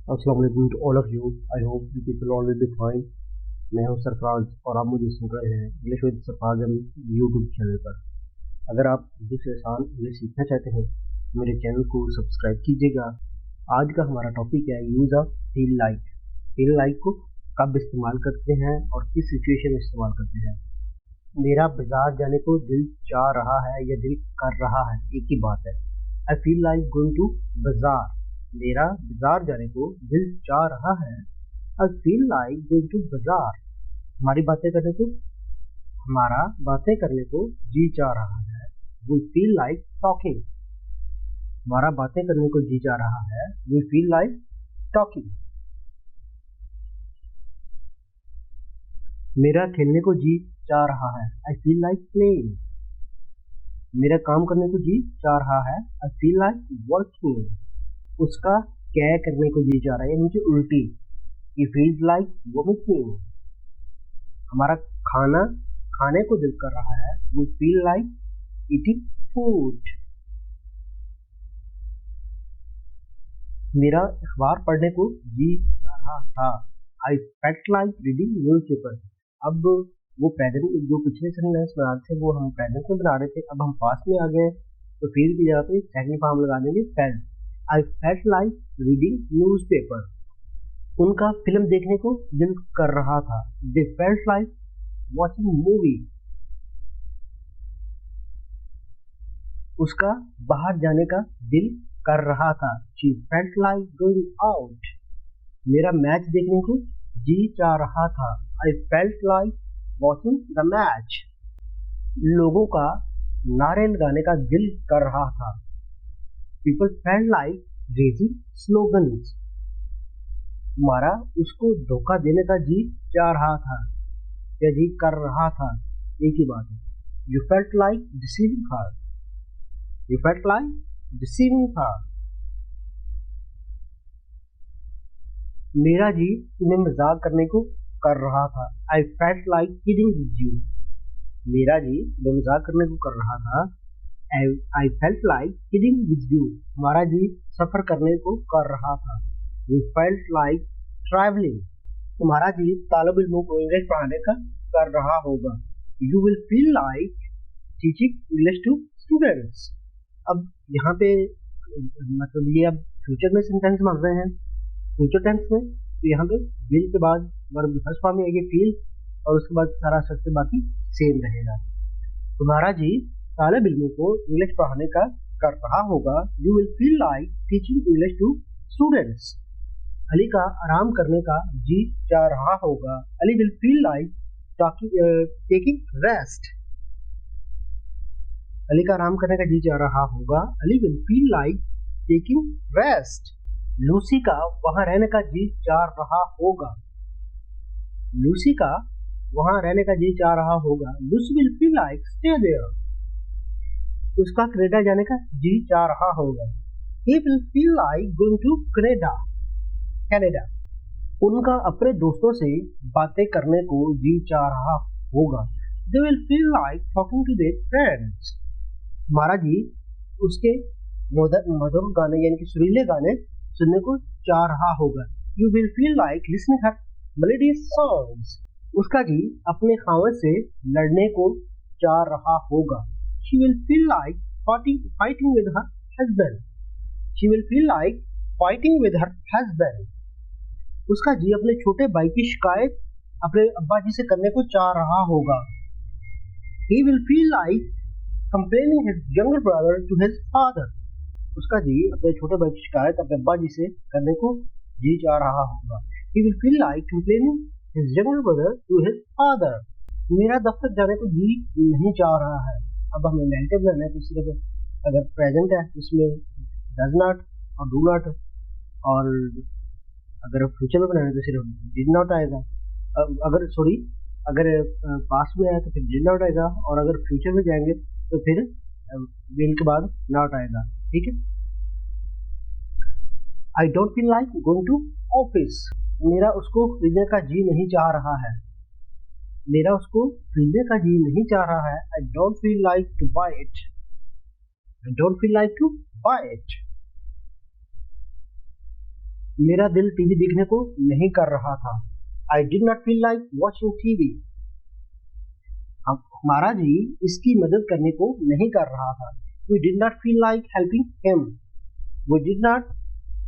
अस्सलाम वालेकुम to all of you. I hope you people all will be fine. मैं हूं सरफराज और आप मुझे सुन रहे हैं English with Sarfaraz YouTube channel पर। अगर आप अधिक से आसान इंग्लिश सीखना चाहते हैं तो मेरे चैनल को सब्सक्राइब कीजिएगा। आज का हमारा टॉपिक है use of feel like. Feel like को कब इस्तेमाल करते हैं और किस सिचुएशन में इस्तेमाल करते हैं। मेरा बाजार जाने को दिल चाह रहा है या दिल कर रहा है, एक ही बात है। I feel like going to bazaar. मेरा बाजार जाने को दिल चाह रहा है। I feel like going to bazaar. हमारा बातें करने को जी चाह रहा है। We feel like talking. हमारा बातें करने को जी चाह रहा है। We feel like talking. मेरा खेलने को जी चाह रहा है। I feel like playing. मेरा काम करने को जी चाह रहा है। I feel like working. उसका क्या करने को जी चाह रहा है, मुझे उल्टी। He feels like vomiting. हमारा खाने को दिल कर रहा है। We feel like eating food. मेरा अखबार पढ़ने को जी चाह रहा था। I felt like reading newspaper. अब वो प्रेजेंट जो पिछले सेंटेंस में आ रहे थे वो हम प्रेजेंट में बना रहे थे, अब हम पास्ट में आ गए तो फील की जगह पे सेकंड फॉर्म लगा देंगे फेल्ट। आई फेल्ट लाइक रीडिंग न्यूज़पेपर। उनका फिल्म देखने को दिल कर रहा था। They felt like watching movie. उसका बाहर जाने का दिल कर रहा था। She felt like going out. मेरा मैच देखने को जी चाह रहा था। I felt like watching the match. लोगों का नारे लगाने का दिल कर रहा था। People felt like raising slogans. हमारा उसको धोखा देने का जी चाह रहा था या जी कर रहा था, एक ही बात है। You felt like deceiving her. You felt like deceiving her. मेरा जी तुम्हें मजाक करने को कर रहा था। I felt like kidding with you. मेरा जी तुम्हें मजाक करने को कर रहा था। I felt like kidding with you. हमारा जी सफर करने को कर रहा था। We felt like travelling. तुम्हारा जी तालिब इल्मों को इंग्लिश पढ़ाने का कर रहा होगा। You will feel like teaching English to students. अब यहाँ पे मतलब ये अब फ्यूचर में सेंटेंस बन रहे हैं, फ्यूचर टेंस में, तो यहाँ पे विल के बाद वर्ब फर्स्ट फॉर्म में आएगी फील और उसके बाद सारा शब्द बाकी सेम रहेगा। तुम्हारा जी तालिब इल्मों को इंग्लिश पढ़ाने का कर रहा होगा। You will feel like teaching English to students. Ali का आराम करने का जी चाह रहा होगा। Ali will feel like taking rest. Ali का आराम करने का जी चाह रहा होगा। Ali will feel like taking rest. Lucy का वहां रहने का जी चाह रहा होगा। लूसी का वहां रहने का जी चाह रहा होगा। Lucy will feel like stay there. उसका कनाडा जाने का जी चाह रहा होगा। He will feel like going to Canada. Canada. उनका अपने दोस्तों से बातें करने को जी चाह रहा होगा। They will feel like talking to their friends. हमारा जी उसके मधुर गाने यानी कि सुरीले गाने सुनने को चाह रहा होगा। You will feel like listening her melodious songs. उसका जी अपने खावत से लड़ने को चाह रहा होगा। She will feel like fighting with her husband. She will feel like fighting with her husband. उसका जी अपने छोटे भाई की शिकायत अपने अब्बा जी से करने को चाह रहा होगा। He will feel like complaining his younger brother to his father. उसका जी अपने छोटे भाई की शिकायत अपने अब्बा जी से करने को जी चाह रहा होगा। He will feel like complaining his younger brother to his father. मेरा दफ्तर जाने को जी नहीं चाह रहा है। अब हमें नेगेटिव लेना है तो सिर्फ अगर प्रेजेंट है इसमें डज नॉट और डू नॉट, और अगर फ्यूचर में बनाना है तो सिर्फ डिड नॉट आएगा। अगर पास्ट में आया तो फिर डिड नॉट आएगा, और अगर फ्यूचर में जाएंगे तो फिर विल के बाद नॉट आएगा। ठीक है। I don't feel like going to office. मेरा उसको खरीदने का जी नहीं चाह रहा है। मेरा उसको खरीदने का जी नहीं चाह रहा है। I don't feel like to buy it. I don't feel like to buy it. मेरा दिल टीवी देखने को नहीं कर रहा था। I did not feel like watching TV. हमारा जी इसकी मदद करने को नहीं कर रहा था। We did not feel like helping him. We did not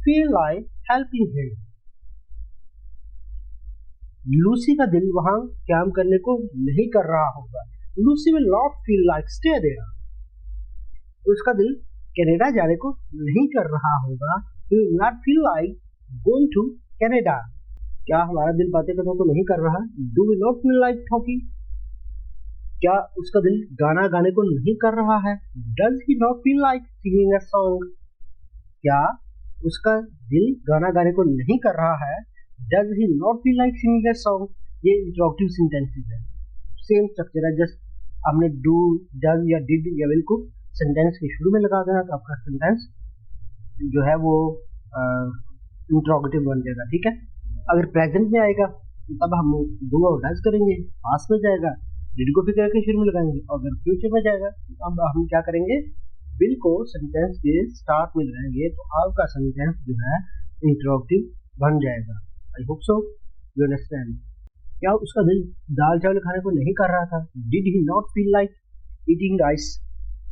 feel like helping him. Lucy का दिल वहां काम करने को नहीं कर रहा होगा। Lucy will not feel like stay there. उसका दिल कनाडा जाने को नहीं कर रहा होगा। He will not feel like going to Canada. क्या हमारा दिल बातें करने को नहीं कर रहा? Do we not feel like talking? क्या उसका दिल गाना गाने को नहीं कर रहा है? Does he not feel like singing a song? क्या उसका दिल गाना गाने को नहीं कर रहा है? Does he not feel like singing a song? ये इंटरोगेटिव सेंटेंसेस है। सेम स्ट्रक्चर है, जस्ट हमने डू, डज या डिड या विल को सेंटेंस के शुरू में लगा देना तो आपका सेंटेंस जो है वो इंटरोगेटिव बन जाएगा। ठीक है, अगर प्रेजेंट में आएगा तब हम डू और डज करेंगे, पास्ट में जाएगा डिड को फिर करके शुरू में लगाएंगे, और अगर फ्यूचर में जाएगा अब हम क्या करेंगे, विल को सेंटेंस के स्टार्ट में लगाएंगे तो आपका सेंटेंस जो है इंटरोगेटिव बन जाएगा। I hope so you understand. क्या उसका दिल दाल चावल खाने को नहीं कर रहा था? Did he not feel like eating rice.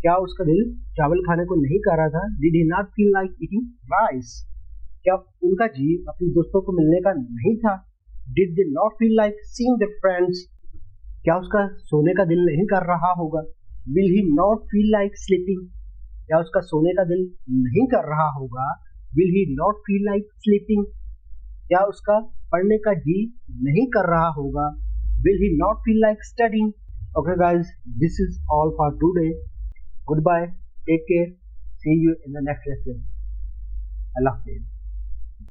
क्या उसका दिल चावल खाने को नहीं कर रहा था? Did he not feel like eating rice. क्या उनका जी अपने दोस्तों को मिलने का नहीं था? Did they not feel like seeing their friends. क्या उसका सोने का दिल नहीं कर रहा होगा? Will he not feel like sleeping. क्या उसका सोने का दिल नहीं कर रहा होगा? Will he not feel like sleeping. क्या उसका पढ़ने का जी नहीं कर रहा होगा? Will he not feel like studying. Okay guys, this is all for today. Goodbye, take care, see you in the next lesson. Allah Hafiz.